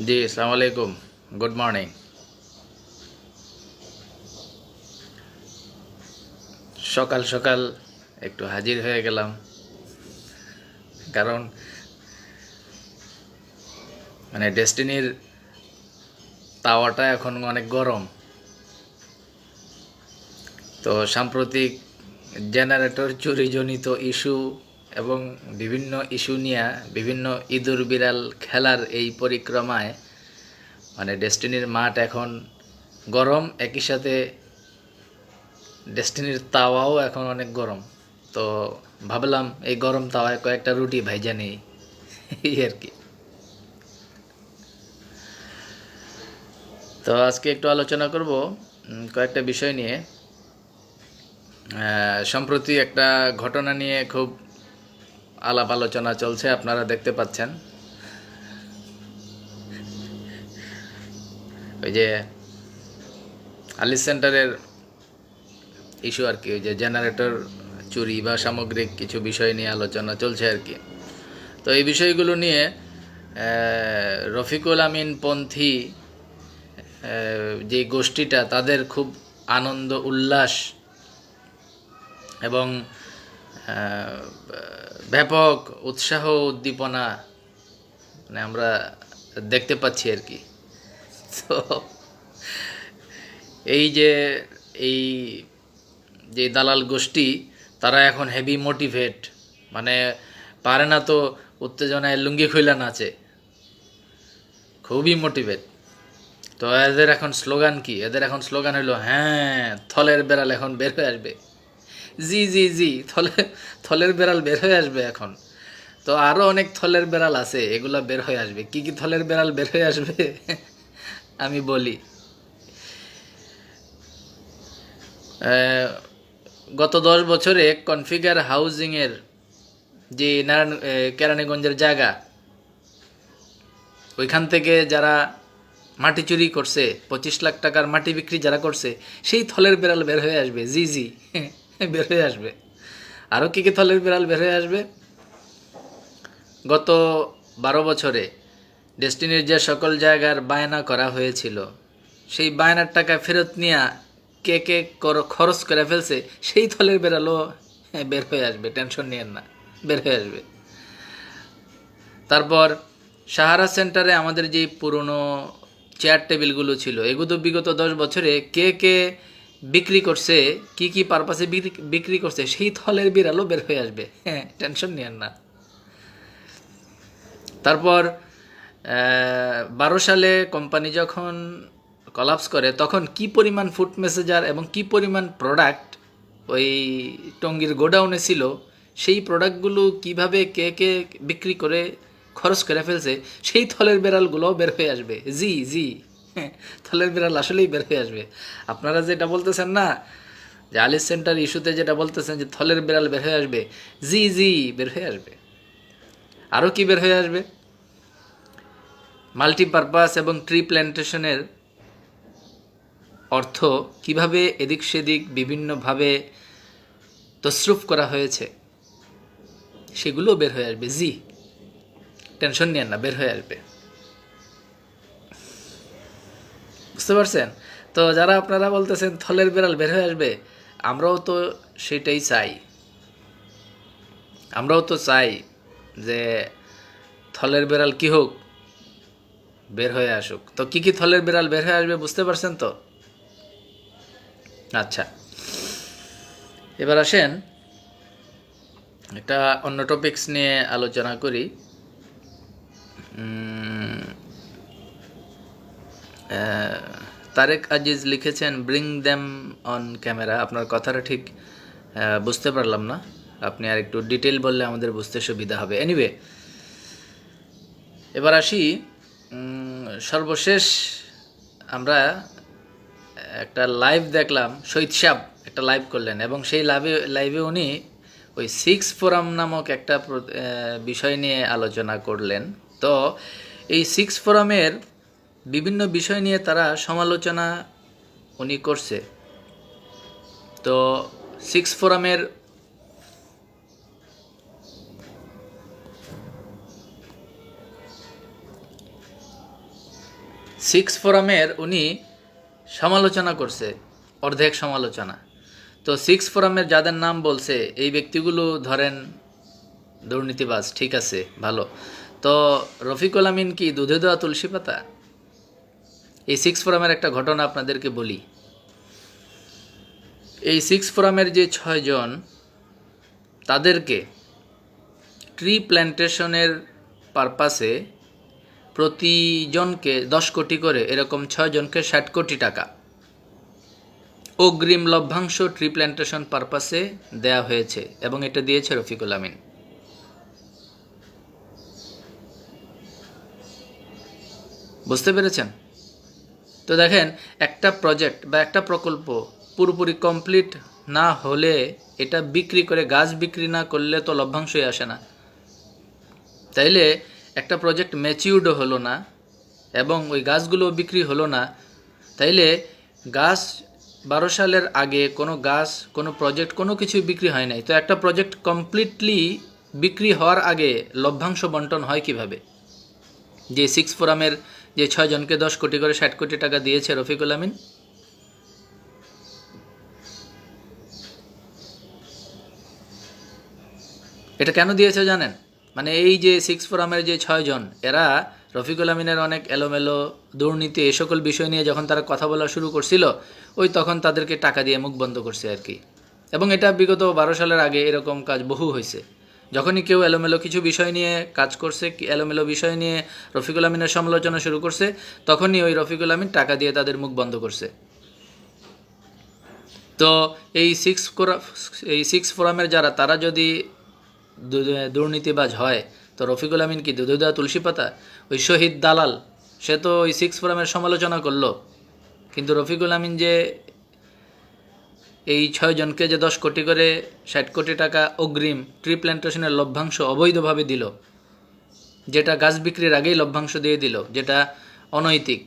জি, আসসালামু আলাইকুম। Good morning. সকাল সকাল একটু হাজির হয়ে গেলাম, কারণ ডেস্টিনির তাওয়াটা এখন অনেক গরম। তো সাম্প্রতিক জেনারেটর চুরিজনিত ইস্যু এবং বিভিন্ন ইস্যু নিয়ে বিভিন্ন ইঁদুর বিড়াল খেলার এই পরিক্রমায় ডেস্টিনির মাঠ এখন গরম, একই সাথে ডেস্টিনির তাওয়াও এখন অনেক গরম। তো ভাবলাম এই গরম তাওয়ায় কয়েকটা রুটি ভাইজা নেই, এই আর কি। তো আজকে একটু আলোচনা করব কয়েকটা বিষয় নিয়ে। সম্প্রতি একটা ঘটনা নিয়ে খুব আলাপ আলোচনা চলছে, আপনারা দেখতে পাচ্ছেন। ওই যে আলিস সেন্টারের ইস্যু আর কি, ওই যে জেনারেটর চুরি বা সামগ্রিক কিছু বিষয় নিয়ে আলোচনা চলছে আর কি। তো এই বিষয়গুলো নিয়ে রফিকুল আমিন পন্থী যে গোষ্ঠীটা, তাদের খুব আনন্দ উল্লাস এবং ব্যাপক উৎসাহ উদ্দীপনা আমরা দেখতে পাচ্ছি আর কি। তো এই যে এই যে দালাল গোষ্ঠী, তারা এখন হেভি মোটিভেট, মানে পারে না তো উত্তেজনায় লুঙ্গি খুইলা নাচে, খুবই মোটিভেট। তো এদের এখন স্লোগান কি? এদের এখন স্লোগান হলো, হ্যাঁ থলের বেড়াল এখন বের হয়ে আসবে। জি জি জি, থলের বেড়াল বের হয়ে আসবে এখন। তো আরও অনেক থলের বেড়াল আছে, এগুলা বের হয়ে আসবে। কি কি থলের বেড়াল বের হয়ে আসবে আমি বলি। গত 10 বছরে কনফিগার হাউজিংয়ের যে কেরানীগঞ্জের জায়গা, ওইখান থেকে যারা মাটি চুরি করছে, 25 লাখ টাকার মাটি বিক্রি যারা করছে, সেই থলের বেড়াল বের হয়ে আসবে। জি জি, বের হয়ে আসবে। আরও কী কী থলের বেড়াল বের হয়ে আসবে? গত 12 বছরে ডেস্টিনির যে সকল জায়গার বায়না করা হয়েছিল, সেই বায়নার টাকা ফেরত নিয়ে কে কে খরচ করে ফেলছে, সেই থলের বেড়ালও বের হয়ে আসবে, টেনশন নিয়েন না, বের হয়ে আসবে। তারপর সাহারা সেন্টারে আমাদের যেই পুরনো চেয়ার টেবিলগুলো ছিল, এগুলো বিগত 10 বছরে কে কে বিক্রি করছে, কি কি পারপাসে বিক্রি করছে, সেই থলের বিড়ালও বের হয়ে আসবে, হ্যাঁ টেনশন নিয়েন না। তারপর 12 সালে কোম্পানি যখন কলাপস করে, তখন কি পরিমাণ ফুড মেসেঞ্জার এবং কি পরিমাণ প্রোডাক্ট ওই টঙ্গীর গোডাউনে ছিল, সেই প্রোডাক্টগুলো কিভাবে কে কে বিক্রি করে খরচ করে ফেলছে, সেই থলের বেড়ালগুলোও বের হয়ে আসবে। জি জি, থলের বেড়াল আসলেই বের হয়ে আসবে। আপনারা যেটা বলতেছেন না, যে আলিস সেন্টার ইস্যুতে যেটা বলতেছেন যে থলের বেড়াল বের হয়ে আসবে, জি জি বের হয়ে আসবে। আরও কি বের হয়ে আসবে? মাল্টিপারপাস এবং ট্রি প্ল্যান্টেশনের অর্থ কিভাবে এদিক সেদিক বিভিন্নভাবে তসরুফ করা হয়েছে, সেগুলো বের হয়ে আসবে। জি, টেনশন নিয়েন না, বের হয়ে আসবে। বুঝতে পারছেন? তো যারা আপনারা বলতেছেন থলের বেড়াল বের হয়ে আসবে, আমরাও তো সেটাই চাই। আমরাও তো চাই যে থলের বেড়াল কি হোক, বের হয়ে আসুক। তো কি কি থলের বেড়াল বের হয়ে আসবে বুঝতে পারছেন তো? আচ্ছা, এবার আসেন একটা অন্য টপিকস নিয়ে আলোচনা করি। তারেক আজিজ লিখেছেন, ব্রিং দ্যাম অন ক্যামেরা। আপনার কথাটা ঠিক বুঝতে পারলাম না, আপনি আর একটু ডিটেল বললে আমাদের বুঝতে সুবিধা হবে। এনিওয়ে, এবার আসি সর্বশেষ আমরা একটা লাইভ দেখলাম, শহীদ সাহেব একটা লাইভ করলেন, এবং সেই লাইভে উনি ওই 6 ফোরাম নামক একটা বিষয় নিয়ে আলোচনা করলেন। তো এই 6 ফোরামের বিভিন্ন বিষয় নিয়ে তারা সমালোচনা উনি করছে। তো 6 ফোরামের সিক্স ফোরামের উনি সমালোচনা করছে, অর্ধেক সমালোচনা। তো সিক্স ফোরামের যাদের নাম বলছে এই ব্যক্তিগুলো ধরেন দুর্নীতিবাজ, ঠিক আছে, ভালো। তো রফিকুল আমিন কি দুধে দেওয়া তুলসী পাতা? এই সিক্স ফোরামের একটা ঘটনা আপনাদেরকে বলি। এই সিক্স ফোরামের যে 6 জন, তাদেরকে ট্রি প্ল্যান্টেশনের পারপাসে প্রতিজনকে 10 কোটি করে, এরকম 6 জনকে 60 কোটি টাকা অগ্রিম লভ্যাংশ ট্রি প্ল্যান্টেশন পারপাসে দেয়া হয়েছে, এবং এটা দিয়েছে রফিকুল আমিন। বুঝতে পেরেছেন? তো দেখেন, একটা প্রজেক্ট বা একটা প্রকল্প পুরোপুরি কমপ্লিট না হলে, এটা বিক্রি করে, গাছ বিক্রি না করলে তো লভ্যাংশই আসে না। তাইলে একটা প্রজেক্ট ম্যাচিউর্ডও হলো না এবং ওই গাছগুলো বিক্রি হলো না। তাইলে গাছ 12 সালের আগে কোনো গাছ, কোনো প্রজেক্ট, কোনো কিছুই বিক্রি হয় নাই। তো একটা প্রজেক্ট কমপ্লিটলি বিক্রি হওয়ার আগে লভ্যাংশ বন্টন হয় কিভাবে? যে সিক্স ফোরামের যে 6 জনকে 10 কোটি করে 60 কোটি টাকা দিয়েছে রফিকুল আমিন, এটা কেন দিয়েছে জানেন? মানে এই যে সিক্স ফোরামের যে 6 জন, এরা রফিকুল আমিনের অনেক এলোমেলো, দুর্নীতি, এ সকল বিষয় নিয়ে যখন তারা কথা বলা শুরু করছিল, ওই তখন তাদেরকে টাকা দিয়ে মুখ বন্ধ করছে আর কি। এবং এটা বিগত 12 সালের আগে এরকম কাজ বহু হয়েছে। যখনই কেউ এলোমেলো কিছু বিষয় নিয়ে কাজ করছে, এলোমেলো বিষয় নিয়ে রফিকুল আমিনের সমালোচনা শুরু করছে, তখনই ওই রফিকুল আমিন টাকা দিয়ে তাদের মুখ বন্ধ করছে। তো এই সিক্স ফোরামের যারা, তারা যদি দুর্নীতিবাজ হয়, তো রফিকুল আমিন কি দুধে দেওয়া তুলসী পাতা? ওই শহীদ দালাল, সে তো ওই সিক্স ফোরামের সমালোচনা করলো, কিন্তু রফিকুল আমিন যে এই 6 জনকে যে 10 কোটি করে 60 কোটি টাকা অগ্রিম ট্রি প্ল্যান্টেশনের লভ্যাংশ অবৈধভাবে দিল, যেটা গাছ বিক্রির আগেই লভ্যাংশ দিয়ে দিল, যেটা অনৈতিক,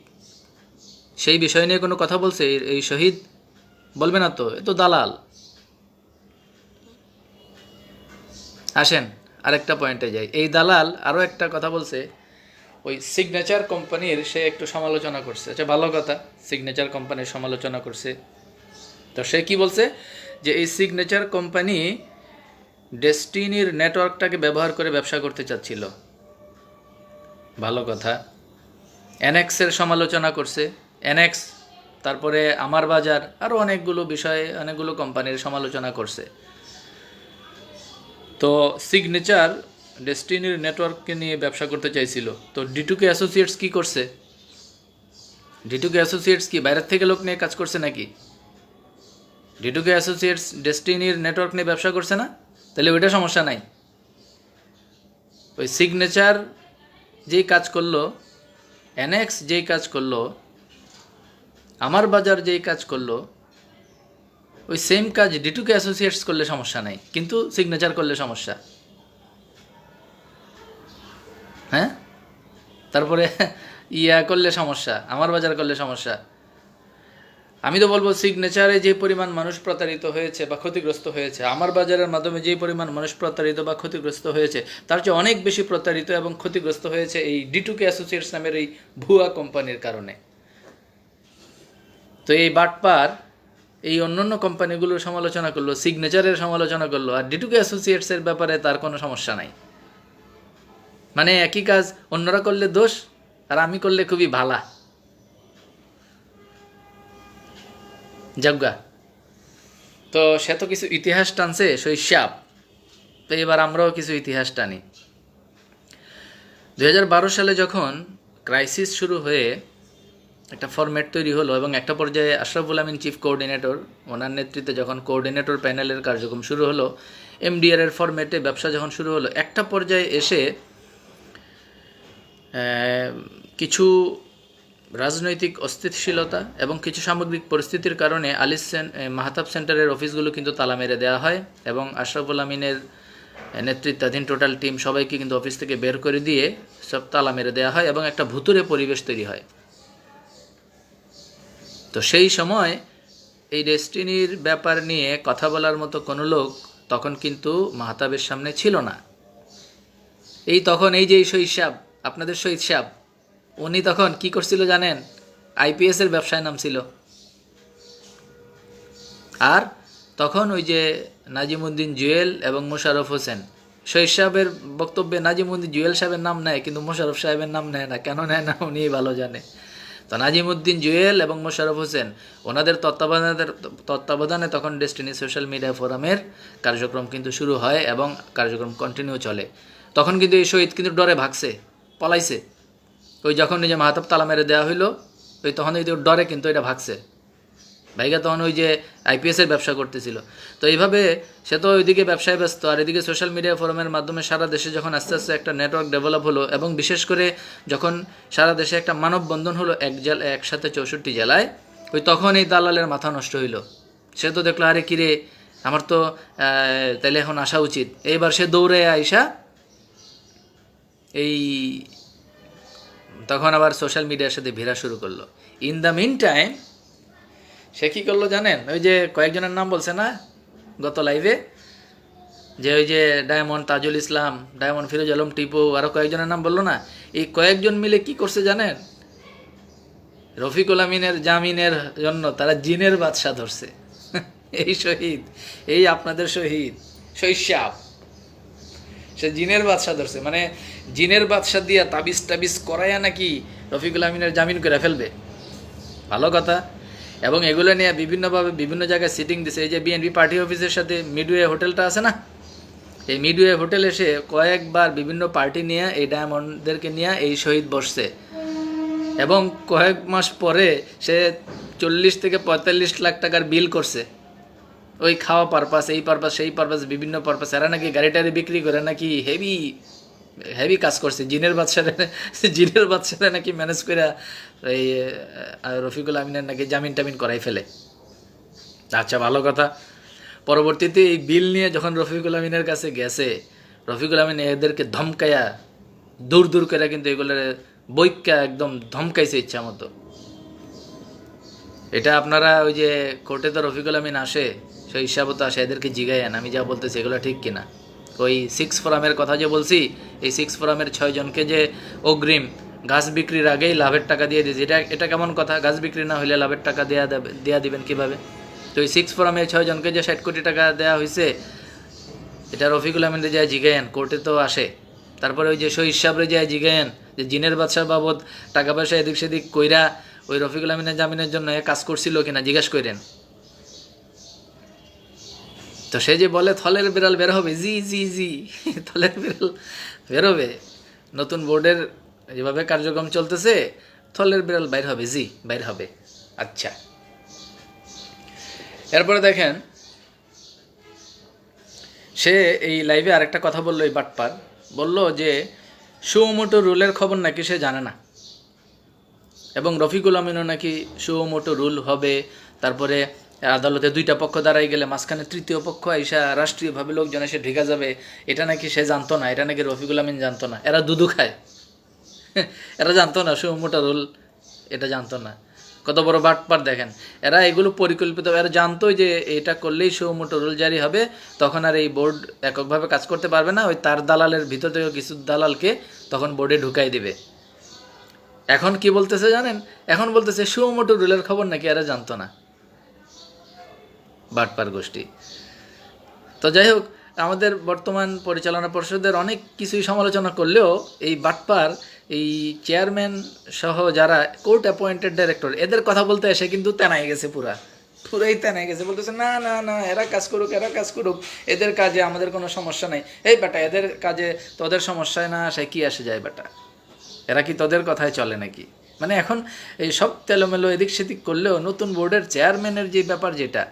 সেই বিষয় নিয়ে কোনো কথা বলছে এই শহীদ? বলবে না তো, এ তো দালাল। আসেন আরেকটা পয়েন্টে যাই। এই দালাল আরও একটা কথা বলছে, ওই সিগনেচার কোম্পানির সে একটু সমালোচনা করছে। আচ্ছা, ভালো কথা, সিগনেচার কোম্পানির সমালোচনা করছে। তো সে কি বলছে? যে এই সিগনেচার কোম্পানি ডেস্টিনির নেটওয়ার্কটাকে ব্যবহার করে ব্যবসা করতে চাচ্ছিল। ভালো কথা। এনএক্সের সমালোচনা করছে, এনএক্স, তারপরে আমার বাজার, আরও অনেকগুলো বিষয়ে অনেকগুলো কোম্পানির সমালোচনা করছে। তো সিগনেচার ডেস্টিনির নেটওয়ার্ককে নিয়ে ব্যবসা করতে চাইছিল। তো ডিটুকে অ্যাসোসিয়েটস কি করছে? ডিটুকে অ্যাসোসিয়েটস কি বাইরের থেকে লোক নিয়ে কাজ করছে নাকি? ডিটুকে অ্যাসোসিয়েটস ডেস্টিনির নেটওয়ার্ক নিয়ে ব্যবসা করছে না? তাহলে ওইটা সমস্যা নাই। ওই সিগনেচার যেই কাজ করলো, এনএক্স যেই কাজ করলো, আমার বাজার যেই কাজ করলো, ওই সেম কাজ ডিটুকে অ্যাসোসিয়েটস করলে সমস্যা নাই, কিন্তু সিগনেচার করলে সমস্যা। হ্যাঁ, তারপরে ইয়া করলে সমস্যা, আমার বাজার করলে সমস্যা। আমি তো বলবো, সিগনেচারে যে পরিমাণ মানুষ প্রতারিত হয়েছে বা ক্ষতিগ্রস্ত হয়েছে, আমার বাজারের মাধ্যমে যে পরিমাণ মানুষ প্রতারিত বা ক্ষতিগ্রস্ত হয়েছে, তার চেয়ে অনেক বেশি প্রতারিত এবং ক্ষতিগ্রস্ত হয়েছে এই ডিটুকে অ্যাসোসিয়েটস নামের এই ভুয়া কোম্পানির কারণে। তো এই বাটপার এই অন্যান্য কোম্পানিগুলোর সমালোচনা করলো, সিগনেচারের সমালোচনা করলো, আর ডিটুকে অ্যাসোসিয়েটসের ব্যাপারে তার কোনো সমস্যা নাই। মানে একই কাজ অন্যরা করলে দোষ, আর আমি করলে খুবই ভালা। যাজ্ঞা। তো সে তো কিছু ইতিহাস টানছে শৈশব, তো এবার আমরাও কিছু ইতিহাস টানি। 2012 সালে যখন ক্রাইসিস শুরু হয়ে একটা ফরম্যাট তৈরি হলো এবং একটা পর্যায়ে আশরাফুল আমিন চিফ কোঅর্ডিনেটর, ওনার নেতৃত্বে যখন কোঅর্ডিনেটর প্যানেলের কার্যক্রম শুরু হলো, এমডিআর এর ফরম্যাটে ব্যবসা যখন শুরু হলো, একটা পর্যায়ে এসে কিছু রাজনৈতিক অস্থিতিশীলতা এবং কিছু সামগ্রিক পরিস্থিতির কারণে মাহতাব সেন্টারের অফিসগুলো কিন্তু তালা মেরে দেওয়া হয় এবং আশরাফুল আমিনের নেতৃত্বাধীন টোটাল টিম সবাইকে কিন্তু অফিস থেকে বের করে দিয়ে সব তালা মেরে দেওয়া হয় এবং একটা ভুতুরে পরিবেশ তৈরি হয়। তো সেই সময় এই ডেস্টিনির ব্যাপার নিয়ে কথা বলার মতো কোনো লোক তখন কিন্তু মাহতাবের সামনে ছিল না। এই তখন এই যে শৈশব, আপনাদের শৈশব, উনি তখন কি করছিল জানেন? আইপিএস এর ব্যবসায় নামছিল। আর তখন ওই যে নাজিমুদ্দিন জুয়েল এবং মোশাররফ হোসেন, শহীদ সাহেবের বক্তব্যে নাজিমুদ্দিন জুয়েল সাহেবের নাম নেয়, কিন্তু মোশাররফ সাহেবের নাম নেয় না। কেন নেয় না উনিই ভালো জানে। তো নাজিমুদ্দিন জুয়েল এবং মোশাররফ হোসেন, ওনাদের তত্ত্বাবধানে তখন ডেস্টিনি সোশ্যাল মিডিয়া ফোরামের কার্যক্রম কিন্তু শুরু হয় এবং কার্যক্রম কন্টিনিউ চলে। তখন কিন্তু এই শহীদ কিন্তু ডরে ভাগছে, পলাইছে। ওই যখন ওই যে মাহতাব তালা মেরে দেওয়া হইলো, ওই তখন ওই ডরে কিন্তু এটা ভাগছে। ভাইগা তখন ওই যে আইপিএসের ব্যবসা করতেছিল। তো এইভাবে সে তো ওইদিকে ব্যবসায় ব্যস্ত, আর এদিকে সোশ্যাল মিডিয়া ফোরামের মাধ্যমে সারা দেশে যখন আস্তে আস্তে একটা নেটওয়ার্ক ডেভেলপ হলো, এবং বিশেষ করে যখন সারা দেশে একটা মানববন্ধন হলো একসাথে 64 জেলায়, ওই তখন এই দালালের মাথা নষ্ট হইলো। সে তো দেখলো, আরে কিরে, আমার তো তাহলে এখন আসা উচিত। এইবার সে দৌড়ে আইসা এই তখন আবার সোশ্যাল মিডিয়ার সাথে ভিড়া শুরু করলো। ইন দ্য মিন টাইম সে কী করলো জানেন? ওই যে কয়েকজনের নাম বলছে না গত লাইভে, যে ওই যে ডায়মন্ড তাজুল ইসলাম, ডায়মন্ড ফিরোজ আলম টিপু, আরও কয়েকজনের নাম বললো না? এই কয়েকজন মিলে কি করছে জানেন? রফিকুল আমিনের জামিনের জন্য তারা জিনের বাদশা ধরছে। এই শহীদ, এই আপনাদের শহীদ শৈশাব, সে জিনের বাদশা ধরছে। মানে জিনের বাদশা দিয়া তাবিজ টাবিজ করাইয়া নাকি রফিকুল আমিনের জামিন করে ফেলবে। ভালো কথা। এবং এগুলো নিয়ে বিভিন্নভাবে বিভিন্ন জায়গায় সিটিং দিছে। এই যে বিএনপি পার্টি অফিসের সাথে মিডওয়ে হোটেলটা আছে না, এই মিডওয়ে হোটেল এসে কয়েকবার বিভিন্ন পার্টি নিয়ে এই ডায়মন্ডদেরকে নিয়ে এই শহীদ বসছে। এবং কয়েক মাস পরে সে 40 থেকে 45 লাখ টাকার বিল করছে, ওই খাওয়া পারপাস, এই পারপাস, সেই পারপাস, বিভিন্ন পারপাস। এরা নাকি গাড়ি টাড়ি বিক্রি করে নাকি হেভি হেভি কাজ করছে। জিনের বাদশারা নাকি ম্যানেজ করে এই রফিকুল আমিনের নাকি জামিন টামিন করাই ফেলে। আচ্ছা, ভালো কথা। পরবর্তীতে এই বিল নিয়ে যখন রফিকুল আমিনের কাছে গেছে, রফিকুল আমিন এদেরকে ধমকায়া দূর দূর করে কিন্তু এগুলোর বৈক্যা একদম ধমকাইছে ইচ্ছা মতো। এটা আপনারা ওই যে কোর্টে তো রফিকুল আমিন আসে, সেই হিসাবে তো আসে, এদেরকে জিগায়েন আমি যা বলতেছি এগুলো ঠিক কিনা। ওই 6 ফোরামের কথা যে বলছি, এই 6 ফোরামের 6 জনকে যে অগ্রিম গাছ বিক্রির আগেই লাভের টাকা দিয়ে দিয়েছে, এটা কেমন কথা? গাছ বিক্রি না হইলে লাভের টাকা দেয়া দিবেন কিভাবে? তো ওই 6 ফোরামের 6 জনকে যে 60 কোটি টাকা দেওয়া হয়েছে, এটা রফিকুল আমিনরে যায় জিগায়েন, কোর্টে তো আসে। তারপরে ওই যে শহীদ সাহেবরে যায় জিগায়েন যে জিনের বাদশার বাবদ টাকা পয়সা এদিক সেদিক কইরা ওই রফিকুল আমিনের জামিনের জন্য কাজ করছিল কিনা জিজ্ঞাসা করেন। তো সে যে বলে থলের বিড়াল বের হবে, জি জি জি, থলের বিড়াল বেরোবে। নতুন বোর্ডের যেভাবে কার্যক্রম চলতেছে, থলের বিড়াল বাইর হবে, জি বাইর হবে। আচ্ছা, এরপরে দেখেন সে এই লাইভে আরেকটা কথা বললো, এই বাটপার বলল যে সুমোটো রুলের খবর নাকি সে জানে না, এবং রফিকুল আমিনও নাকি সুমোটো রুল হবে। তারপরে আদালতে 2টা পক্ষ দাঁড়াই গেলে মাঝখানে 3য় পক্ষ আইসা রাষ্ট্রীয়ভাবে লোকজন এসে ঢেকা যাবে, এটা নাকি সে জানতো না, এটা নাকি রফিকুল আমিন জানতো না। এরা দুধু খায়, এরা জানতো না সুমোটো রুল, এটা জানতো না। কত বড় বাটপার দেখেন। এরা এগুলো পরিকল্পিত, এরা জানতোই যে এটা করলেই সুমোটো রুল জারি হবে, তখন আর এই বোর্ড এককভাবে কাজ করতে পারবে না, ওই তার দালালের ভিতর থেকে কিছু দালালকে তখন বোর্ডে ঢুকাই দিবে। এখন কি বলতেছে জানেন? এখন বলতেছে সুমোটো রুলের খবর নাকি এরা জানতো না। বাটপার গোষ্ঠী। তো যাই হোক, আমাদের বর্তমান পরিচালনা পর্ষদের অনেক কিছুই সমালোচনা করলেও এই বাটপার, এই চেয়ারম্যান সহ যারা কোর্ট অ্যাপয়েন্টেড ডাইরেক্টর, এদের কথা বলতে এসে কিন্তু তেনাই গেছে, পুরাই তেনাই গেছে। বলতেছে না না না, এরা কাজ করুক, এদের কাজে আমাদের কোনো সমস্যা নাই। এই বেটা, এদের কাজে তোদের সমস্যায় না আসে কি আসে যায় বেটা, এরা কি তোদের কথায় চলে নাকি? মানে এখন এই সব তেলোমেলো এদিক সেদিক করলেও নতুন বোর্ডের চেয়ারম্যানের যে ব্যাপার, যেটা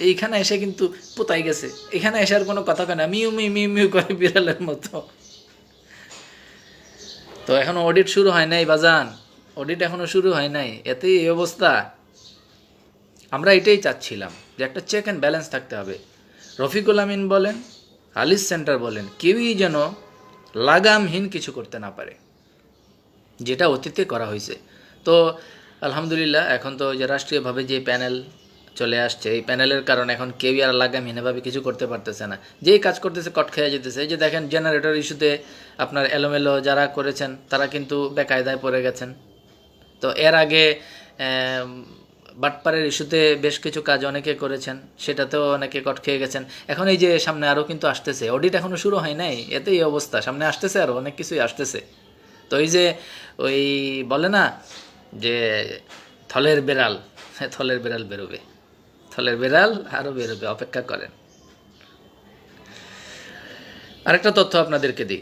এইখানে এসে কিন্তু পোতাই গেছে। এখানে এসে আর কোনো কথা কয় না, মিউ মিউ মিউ মিউ করে বিড়ালের মতো। তো এখনো অডিট শুরু হয় নাই বাজান, অডিট এখনো শুরু হয় নাই, এতেই এই অবস্থা। আমরা এটাই চাচ্ছিলাম যে একটা চেক অ্যান্ড ব্যালেন্স থাকতে হবে। রফিকুল আমিন বলেন, আলিস সেন্টার বলেন, কেউই যেন লাগামহীন কিছু করতে না পারে, যেটা অতীতে করা হয়েছে। তো আলহামদুলিল্লাহ, এখন তো যে রাষ্ট্রীয়ভাবে যে প্যানেল চলে আসছে, এই প্যানেলের কারণে এখন কেউই আর লাগামহীনভাবে কিছু করতে পারতেছে না। যেই কাজ করতেছে কট খেয়ে যেতেছে। এই যে দেখেন জেনারেটর ইস্যুতে আপনার এলোমেলো যারা করেছেন তারা কিন্তু বেকায়দায় পড়ে গেছেন। তো এর আগে বাটপারের ইস্যুতে বেশ কিছু কাজ অনেকে করেছেন, সেটাতেও অনেকে কট খেয়ে গেছেন। এখন এই যে সামনে আরও কিন্তু আসতেছে, অডিট এখনও শুরু হয় নাই, এতে এই অবস্থা, সামনে আসতেছে আরও অনেক কিছুই আসতেছে। তো এই যে ওই বলে না যে থলের বেড়াল, থলের বেড়াল বেরোবে, থলের বেড়াল আরও বেরোবে, অপেক্ষা করেন। আরেকটা তথ্য আপনাদেরকে দিই,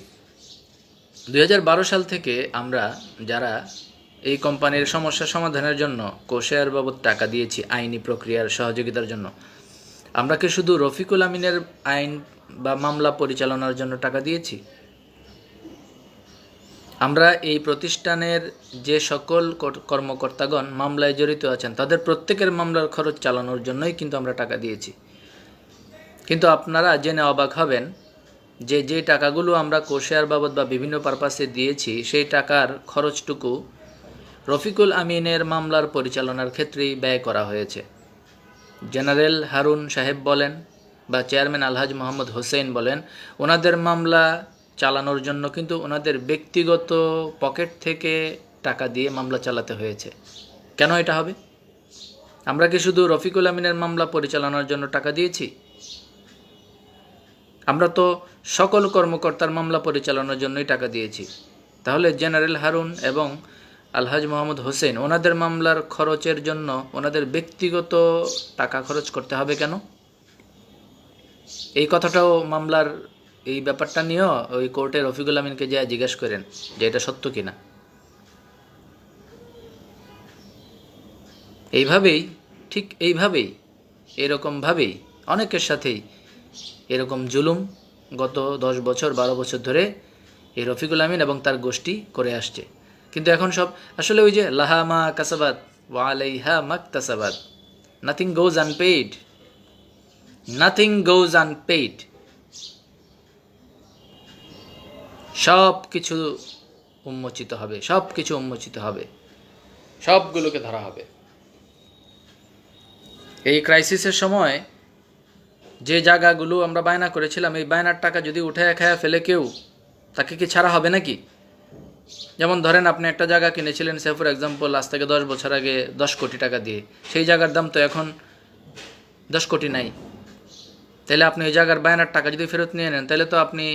2012 সাল থেকে আমরা যারা এই কোম্পানির সমস্যা সমাধানের জন্য কোষের বাবদ টাকা দিয়েছি আইনি প্রক্রিয়ার সহযোগিতার জন্য, আমরা কি শুধু রফিকুল আমিনের আইন বা মামলা পরিচালনার জন্য টাকা দিয়েছি? আমরা এই প্রতিষ্ঠানের যে সকল কর্মকর্তাগণ মামলায় জড়িত আছেন তাদের প্রত্যেকের মামলার খরচ চালানোর জন্যই কিন্তু আমরা টাকা দিয়েছি। কিন্তু আপনারা জেনে অবাক হবেন যে যে টাকাগুলো আমরা কোষের বাবদ বা বিভিন্ন পারপাসে দিয়েছি সেই টাকার খরচটুকু রফিকুল আমিনের মামলার পরিচালনার ক্ষেত্রেই ব্যয় করা হয়েছে। জেনারেল হারুন সাহেব বলেন বা চেয়ারম্যান আলহাজ মোহাম্মদ হোসেন বলেন, ওনাদের মামলা চালানোর জন্য কিন্তু ওনাদের ব্যক্তিগত পকেট থেকে টাকা দিয়ে মামলা চালাতে হয়েছে। কেন এটা হবে? আমরা কি শুধু রফিকুল আমিনের মামলা পরিচালনার জন্য টাকা দিয়েছি? আমরা তো সকল কর্মকর্তার মামলা পরিচালনার জন্যই টাকা দিয়েছি। তাহলে জেনারেল হারুন এবং আলহাজ মোহাম্মদ হোসেন ওনাদের মামলার খরচের জন্য ওনাদের ব্যক্তিগত টাকা খরচ করতে হবে কেন? এই কথাটাও মামলার এই ব্যাপারটা নিয়েও ওই কোর্টে রফিকুল আমিনকে যা জিজ্ঞেস করেন যে এটা সত্য কিনা। এইভাবেই, ঠিক এইভাবেই, এরকমভাবেই অনেকের সাথেই এরকম জুলুম গত 10 বছর 12 বছর ধরে এই রফিকুল আমিন এবং তার গোষ্ঠী করে আসছে। কিন্তু এখন সব আসলে ওই যে লাহা মা কাসাবাত ওয়া আলাইহা মাকতাসাবাত, নাথিং গোজ আনপেইড, নাথিং গোজ আনপেইড। সব কিছু উন্মোচিত হবে, সব কিছু উন্মোচিত হবে, সবগুলোকে ধরা হবে। এই ক্রাইসিসের সময় যে জায়গাগুলো আমরা বায়না করেছিলাম, এই বায়নার টাকা যদি উঠে খায়া ফেলে কেউ, তাকে কি ছাড়া হবে নাকি? যেমন ধরেন আপনি একটা জায়গা কিনেছিলেন, সে ফর এক্সাম্পল আজ থেকে 10 বছর আগে 10 কোটি টাকা দিয়ে, সেই জায়গার দাম তো এখন 10 কোটি নাই। তাহলে আপনি ওই জায়গার বায়নার টাকা যদি ফেরত নিয়ে নেন, তাহলে তো আপনি,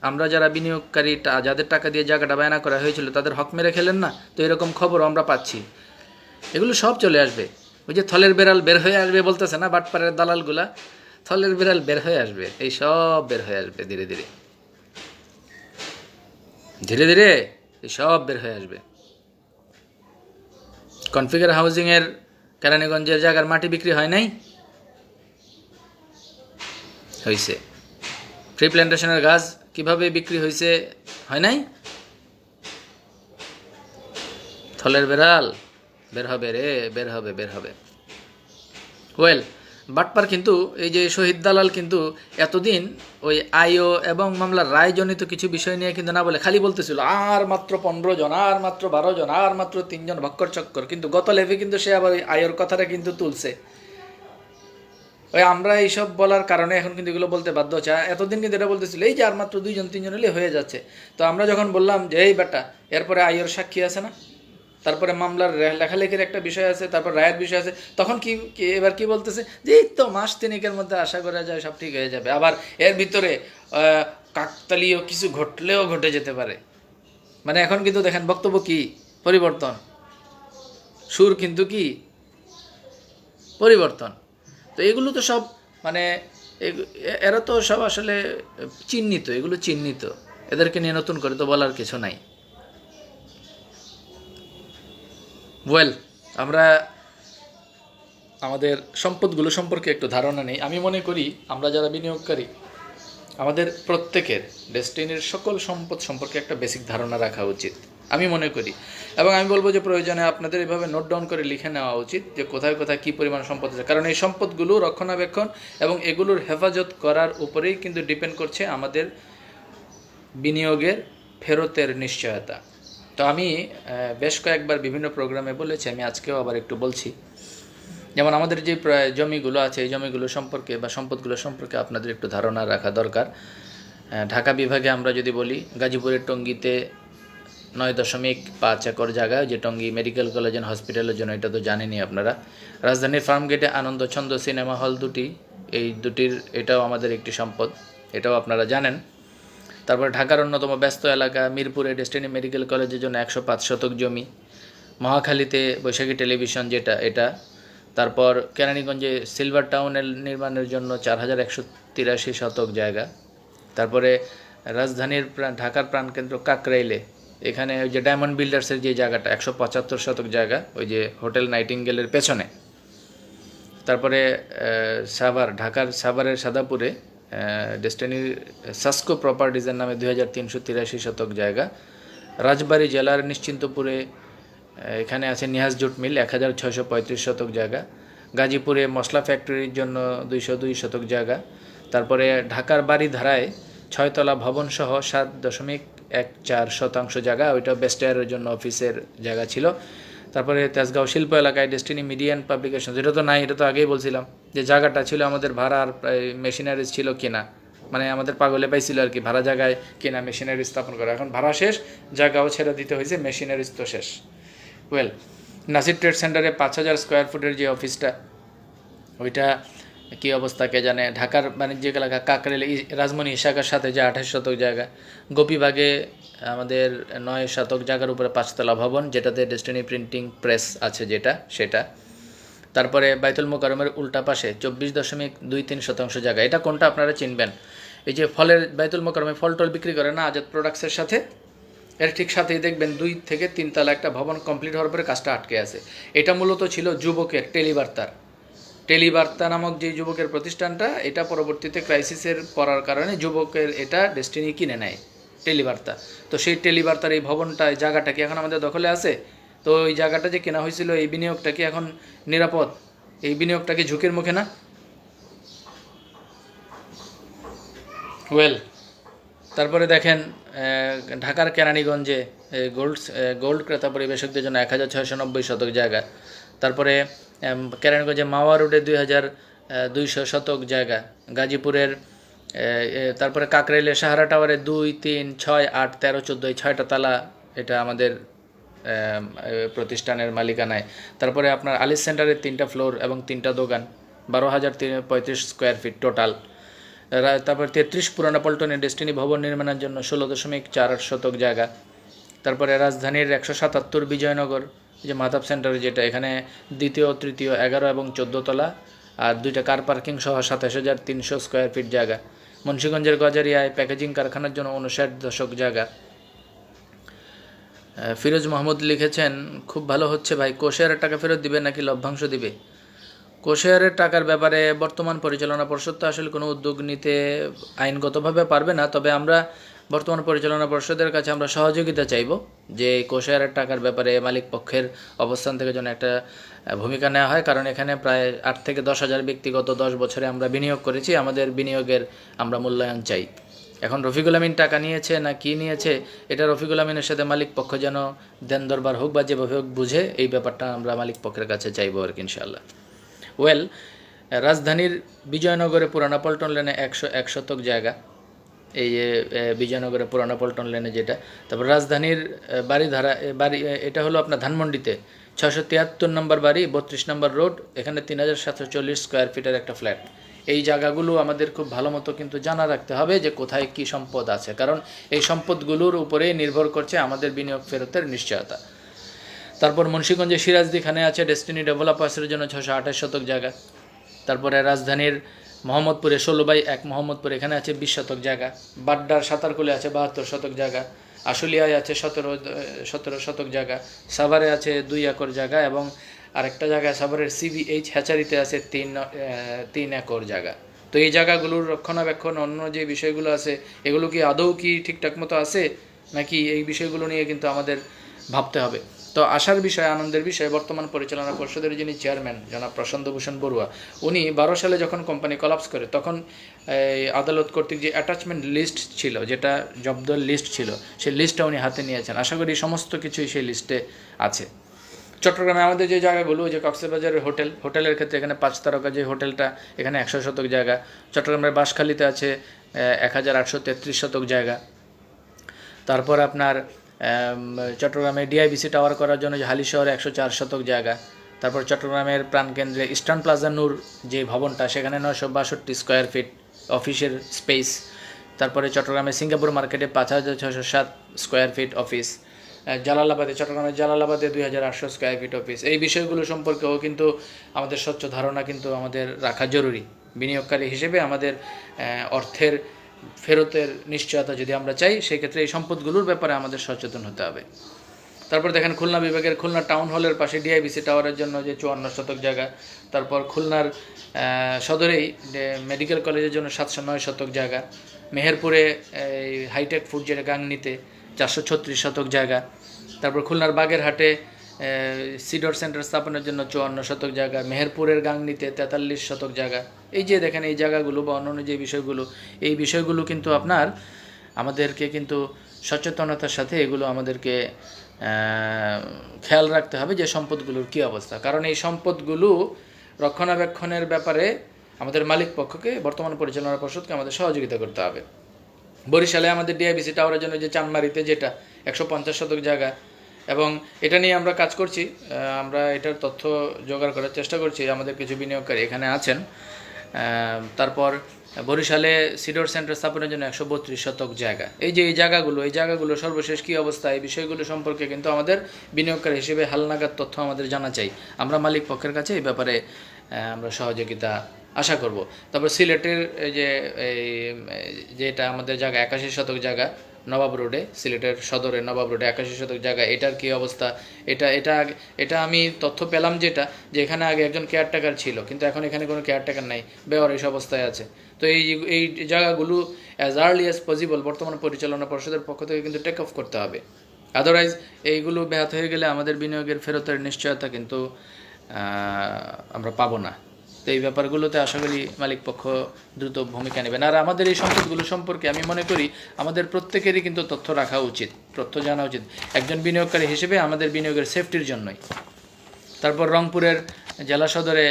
আমরা যারা বিনিয়োগকারী যাদের টাকা দিয়ে জায়গাটা বায়না করা হয়েছিল তাদের হক মেরে খেলেন না। তো এরকম খবর আমরা পাচ্ছি, এগুলো সব চলে আসবে। ওই যে থলের বেড়াল বের হয়ে আসবে বলতেছে না বাটপাড়ের দালালগুলা, থলের বেড়াল বের হয়ে আসবে, এই সব বের হয়ে আসবে ধীরে ধীরে ধীরে ধীরে, এই সব বের হয়ে আসবে। কনফিগার হাউজিংয়ের কেরানীগঞ্জের জায়গার মাটি বিক্রি হয় নাই? হয়েছে। ট্রি প্ল্যান্টেশনের গাছ কিভাবে বিক্রি হয়েছে? হয় নাই? থলের বেড়াল বের হবে রে, বের হবে, বের হবে। ওয়েল, বাটপার কিন্তু এই যে শহীদ দালাল কিন্তু এতদিন ওই আইও এবং মামলার রায়জনিত কিছু বিষয় নিয়ে কিন্তু না বলে খালি বলতেছিল আর মাত্র 15 জন, আর মাত্র 12 জন, আর মাত্র 3 জন ভক্কর চক্কর। কিন্তু গত লেভে কিন্তু সে আবার ওই আইওর কথাটা কিন্তু তুলছে। ওই আমরা এইসব বলার কারণে এখন কিন্তু এগুলো বলতে বাধ্য হচ্ছে। এতদিন কিন্তু এটা বলতেছিল এই যে আর মাত্র 2 জন 3 জন হলে হয়ে যাচ্ছে। তো আমরা যখন বললাম যে এই বেটা, এরপরে আইওর সাক্ষী আছে না, তারপরে মামলার লেখালেখির একটা বিষয় আছে, তারপর রায়ের বিষয় আছে, তখন কি এবার কি বলতেছে যে এই তো মাস তিনেকের মধ্যে আশা করা যায় সব ঠিক হয়ে যাবে। আবার এর ভিতরে কাকতালীয় কিছু ঘটলেও ঘটে যেতে পারে। মানে এখন কিন্তু দেখেন বক্তব্য কি পরিবর্তন, সুর কিন্তু কি পরিবর্তন। তো এগুলো তো সব মানে এরা তো সব আসলে চিহ্নিত, এগুলো চিহ্নিত, এদেরকে নিয়ে নতুন করে তো বলার কিছু নাই। ওয়েল, আমরা আমাদের সম্পদগুলো সম্পর্কে একটু ধারণা নেই। আমি মনে করি আমরা যারা বিনিয়োগকারী আমাদের প্রত্যেকের ডেস্টিনির সকল সম্পদ সম্পর্কে একটা বেসিক ধারণা রাখা উচিত আমি মনে করি। এবং আমি বলবো যে প্রয়োজনে আপনাদের এভাবে নোট ডাউন করে লিখে নেওয়া উচিত যে কোথায় কোথায় কী পরিমাণ সম্পদ আছে, কারণ এই সম্পদগুলো রক্ষণাবেক্ষণ এবং এগুলোর হেফাজত করার উপরেই কিন্তু ডিপেন্ড করছে আমাদের বিনিয়োগের ফেরতের নিশ্চয়তা। তো আমি বেশ কয়েকবার বিভিন্ন প্রোগ্রামে বলেছি, আমি আজকেও আবার একটু বলছি। যেমন আমাদের যে জমিগুলো আছে এই জমিগুলো সম্পর্কে বা সম্পদগুলো সম্পর্কে আপনাদের একটু ধারণা রাখা দরকার। ঢাকা বিভাগে আমরা যদি বলি, গাজীপুরের টঙ্গীতে 9.5 একর জায়গা, যে টঙ্গী মেডিকেল কলেজ অ্যান্ড হসপিটালের জন্য, এটা তো জানেনই আপনারা। রাজধানীর ফার্মগেটে আনন্দ ছন্দ সিনেমা হল দুটি, এই দুটির এটাও আমাদের একটি সম্পদ, এটাও আপনারা জানেন। তারপর ঢাকার অন্যতম ব্যস্ত এলাকা মিরপুরে ডেস্টিনি মেডিকেল কলেজের জন্য 105 শতক জমি, মহাখালীতে বৈশাখী টেলিভিশন যেটা এটা, তারপর কেরানীগঞ্জে সিলভার টাউনের নির্মাণের জন্য 4183 শতক জায়গা, তারপরে রাজধানীর ঢাকার প্রাণকেন্দ্র কাকরাইলে, এখানে ওই যে ডায়মন্ড বিল্ডার্সের যে জায়গাটা 175 শতক জায়গা, ওই যে হোটেল নাইটিঙ্গেলের পেছনে। তারপরে সাভার, ঢাকার সাভারের সাদাপুরে ডেস্টিনির সাসকো প্রপার্টিজের নামে 2383 শতক জায়গা। রাজবাড়ী জেলার নিশ্চিন্তপুরে এখানে আছে নিহাজ জুট মিল 1635 শতক জায়গা। গাজীপুরে মশলা ফ্যাক্টরির জন্য 202 শতক জায়গা। তারপরে ঢাকার বাড়িধারায় 6তলা ভবনসহ 7.14 শতাংশ জায়গা, ওইটা বেস্টায়ারের জন্য অফিসের জায়গা ছিল। তারপরে তেজগাঁও শিল্প এলাকায় ডেস্টিনি মিডিয়া অ্যান্ড পাবলিকেশন, এটা তো নাই, এটা তো আগেই বলছিলাম যে জায়গাটা ছিল আমাদের ভাড়া, আর মেশিনারিজ ছিল কিনা, মানে আমাদের পাগলে পাইছিল আর কি, ভাড়া জায়গায় কিনা মেশিনারি স্থাপন করা। এখন ভাড়া শেষ, জায়গাও ছেড়ে দিতে হয়েছে, মেশিনারিজ তো শেষ। ওয়েল, নাসির ট্রেড সেন্টারে 5000 স্কোয়ার ফুটের যে অফিসটা, ওইটা কী অবস্থা কে জানে। ঢাকার বাণিজ্যিক এলাকা কাকরাইল রাজমণি শাখার সাথে যে 28 শতক জায়গা। গোপীবাগে আমাদের 9 শতক জায়গার উপরে 5তলা ভবন, যেটাতে ডেস্টিনি প্রিন্টিং প্রেস আছে যেটা সেটা। তারপরে বাইতুল মোকাররমের উল্টা পাশে 24.23 শতাংশ জায়গা, এটা কোনটা আপনারা চিনবেন, এই যে ফলের বাইতুল মোকাররমে ফল টল বিক্রি করে না আজাদ প্রোডাক্টসের সাথে, এর ঠিক সাথেই দেখবেন 2 থেকে 3 তলা একটা ভবন কমপ্লিট হওয়ার পরে কাজটা আটকে আছে। এটা মূলত ছিল যুবকের টেলিবার্তা নামক যে যুবকের প্রতিষ্ঠানটা, এটা পরবর্তীতে ক্রাইসিসের পড়ার কারণে যুবকের এটা ডেস্টিনি কিনে নেয় টেলিবার্তা। তো সেই টেলিবার্তার এই ভবনটা, এই জায়গাটা কি এখন আমাদের দখলে আছে? তো ওই জায়গাটা যে কেনা হয়েছিল, এই বিনিয়োগটা কি এখন নিরাপদ? এই বিনিয়োগটা কি ঝুঁকির মুখে না? ওয়েল, তারপরে দেখেন ঢাকার কেরানীগঞ্জে গোল্ড ক্রেতা পরিবেশকদের জন্য 1690 শতক জায়গা। তারপরে কেরানীগঞ্জে মাওয়া রোডে 2200 শতক জায়গা। গাজীপুরের তারপরে কাকরাইলে সাহারা টাওয়ারে 2, 3, 6, 8, 13, 14 এই 6টা তালা, এটা আমাদের প্রতিষ্ঠানের মালিকানায়। তারপরে আপনার আলিস সেন্টারের 3টা ফ্লোর এবং 3টা দোকান, 12,035 স্কোয়ার ফিট টোটাল। তারপর 33 পুরানা পল্টনে ডেস্টিনি ভবন নির্মাণের জন্য 16.48 শতক জায়গা। তারপরে রাজধানীর 177 বিজয়নগর যে মাহতাব সেন্টার যেটা, এখানে দ্বিতীয়, তৃতীয়, 11 এবং 14 তলা, আর 2টা কার পার্কিং সহ 27,300 স্কোয়ার ফিট জায়গা। মুন্সিগঞ্জের গজারিয়ায় প্যাকেজিং কারখানার জন্য 59 জায়গা। ফিরোজ মাহমুদ লিখেছেন, খুব ভালো হচ্ছে ভাই, কোষের টাকা ফেরত দিবে নাকি লভ্যাংশ দিবে? কোষেয়ারের টাকার ব্যাপারে বর্তমান পরিচালনা পর্ষদ তো আসলে কোনো উদ্যোগ নিতে আইনগতভাবে পারবে না, তবে আমরা বর্তমান পরিচালনা পর্ষদের কাছে আমরা সহযোগিতা চাইব যে কোষেয়ারের টাকার ব্যাপারে মালিক পক্ষের অবস্থান থেকে যেন একটা ভূমিকা নেওয়া হয়, কারণ এখানে প্রায় 8 থেকে 10 হাজার ব্যক্তিগত 10 বছরে আমরা বিনিয়োগ করেছি, আমাদের বিনিয়োগের আমরা মূল্যায়ন চাই। এখন রফিকুল আমিন টাকা নিয়েছে না কি নিয়েছে, এটা রফিকুল আমিনের সাথে মালিক পক্ষ যেন দেন দরবার হোক বা যেভাবে হোক বুঝে, এই ব্যাপারটা আমরা মালিক পক্ষের কাছে চাইবো আর কি ইনশাআল্লাহ। ওয়েল, রাজধানীর বিজয়নগরে পুরানা পল্টন লেনে 101 শতক জায়গা, এই বিজয়নগরে পুরানা পল্টন লেনে যেটা। তারপর রাজধানীর বাড়ি, এটা হলো আপনার ধানমন্ডিতে 673 নম্বর বাড়ি, 32 নম্বর রোড, এখানে 3740 স্কোয়ার ফিটের একটা ফ্ল্যাট। এই জায়গাগুলো আমাদের খুব ভালো মতো কিন্তু জানা রাখতে হবে যে কোথায় কি সম্পদ আছে, কারণ এই সম্পদগুলোর উপরেই নির্ভর করছে আমাদের বিনিয়োগ ফেরতের নিশ্চয়তা। তারপর মুন্সিগঞ্জে সিরাজদি খানে আছে ডেস্টিনি ডেভেলপার্সের জন্য 628 শতক জায়গা। তারপরে রাজধানীর মোহাম্মদপুরে 16/1 মোহাম্মদপুর, এখানে আছে 20 শতক জায়গা। বাড্ডার সাঁতারকুলে আছে 72 শতক জায়গা। আশুলিয়ায় আছে 17 শতক জায়গা। সাভারে আছে 2 একর জায়গা, এবং আরেকটা জায়গায় সাভারের CBH হ্যাচারিতে আছে 3 একর জায়গা। তো এই জায়গাগুলোর রক্ষণাবেক্ষণ, অন্য যে বিষয়গুলো আছে, এগুলো কি আদৌ কি ঠিকঠাক মতো আছে নাকি, এই বিষয়গুলো নিয়ে কিন্তু আমাদের ভাবতে হবে। তো আশার বিষয়, আনন্দের বিষয়, বর্তমান পরিচালনা পর্ষদের যিনি চেয়ারম্যান জনাব প্রশান্ত ভূষণ বড়ুয়া, উনি 12 সালে যখন কোম্পানি কলাপস করে, তখন আদালত কর্তৃক যে অ্যাটাচমেন্ট লিস্ট ছিল, যেটা জব্দের লিস্ট ছিল, সেই লিস্টটা উনি হাতে নিয়েছেন। আশা করি সমস্ত কিছুই সেই লিস্টে আছে। চট্টগ্রামে আমাদের যে জায়গাগুলো, যে কক্সবাজারের হোটেলের ক্ষেত্রে এখানে 5 তারকা যে হোটেলটা, এখানে 100 শতক জায়গা। চট্টগ্রামের বাঁশখালীতে আছে 1833 শতক জায়গা। তারপর আপনার চট্টগ্রামে ডিআইবিসি টাওয়ার করার জন্য যে হালিশহরে 104 শতক জায়গা, তারপর চট্টগ্রামের প্রাণকেন্দ্রে ইস্টার্ন প্লাজা নূর যে ভবনটা, সেখানে 962 স্কোয়ার ফিট অফিসের স্পেস। তারপরে চট্টগ্রামে সিঙ্গাপুর মার্কেটে 5607 স্কোয়ার ফিট অফিস। জালালাবাদে, চট্টগ্রামের জালালাবাদে 2800 স্কোয়ার ফিট অফিস। এই বিষয়গুলো সম্পর্কেও কিন্তু আমাদের স্বচ্ছ ধারণা কিন্তু আমাদের রাখা জরুরি। বিনিয়োগকারী হিসেবে আমাদের অর্থের ফেরতের নিশ্চয়তা যদি আমরা চাই, সেই ক্ষেত্রে এই সম্পদগুলোর ব্যাপারে আমাদের সচেতন হতে হবে। তারপর দেখেন খুলনা বিভাগের খুলনা টাউন হলের পাশে ডিআইবিসি টাওয়ারের জন্য যে 54 শতক জায়গা, তারপর খুলনার সদরেই মেডিকেল কলেজের জন্য 709 শতক জায়গা, মেহেরপুরে এই হাইটেক ফুড যেটা গাংনীতে 436 শতক জায়গা, তারপর খুলনার বাগেরহাটে সিডর সেন্টার স্থাপনের জন্য 54 শতক জায়গা, মেহেরপুরের গাংনীতে 43 শতক জায়গা। এই যে দেখেন এই জায়গাগুলো বা অন্যান্য যে বিষয়গুলো, এই বিষয়গুলো কিন্তু আপনার আমাদেরকে কিন্তু সচেতনতার সাথে এগুলো আমাদেরকে খেয়াল রাখতে হবে যে সম্পদগুলোর কী অবস্থা। কারণ এই সম্পদগুলো রক্ষণাবেক্ষণের ব্যাপারে আমাদের মালিক পক্ষকে, বর্তমান পরিচালনা পর্ষদকে আমাদের সহযোগিতা করতে হবে। বরিশালে আমাদের ডিআইবিসি টাওয়ারের জন্য যে চানমারিতে যেটা 150 শতক জায়গা, এবং এটা নিয়ে আমরা কাজ করছি, আমরা এটার তথ্য জোগাড় করার চেষ্টা করছি, আমাদের কিছু বিনিয়োগকারী এখানে আছেন। তারপর বরিশালে সিডর সেন্টার স্থাপনের জন্য 132 শতক জায়গা। এই যে এই জায়গাগুলো সর্বশেষ কী অবস্থা, এই বিষয়গুলো সম্পর্কে কিন্তু আমাদের বিনিয়োগকারী হিসেবে হালনাগাদ তথ্য আমাদের জানা চাই। আমরা মালিক পক্ষের কাছে এই ব্যাপারে আমরা সহযোগিতা আশা করব। তারপর সিলেটের যেটা আমাদের জায়গা 81 শতক জায়গা নবাব রোডে, সিলেটের সদরে নবাব রোডে 81 শতক জায়গা, এটার কী অবস্থা? এটা আমি তথ্য পেলাম যেটা, যে এখানে আগে একজন কেয়ারটেকার ছিল, কিন্তু এখন এখানে কোনো কেয়ারটেকার নাই, বেওয়ারিশ অবস্থায় আছে। তো এই জায়গাগুলো অ্যাজ আর্লি অ্যাজ পসিবল বর্তমান পরিচালনা পর্ষদের পক্ষ থেকে কিন্তু টেক অফ করতে হবে। আদারওয়াইজ এইগুলো ব্যাহত হয়ে গেলে আমাদের বিনিয়োগের ফেরতের নিশ্চয়তা কিন্তু আমরা পাবো না। তো এই ব্যাপারগুলোতে আশা করি মালিক পক্ষ দ্রুত ভূমিকা নেবেন। আর আমাদের এই সম্পদগুলো সম্পর্কে আমি মনে করি আমাদের প্রত্যেকেরই কিন্তু তথ্য রাখা উচিত, তথ্য জানা উচিত, একজন বিনিয়োগকারী হিসেবে আমাদের বিনিয়োগের সেফটির জন্যই। তারপর রংপুরের জেলা সদরে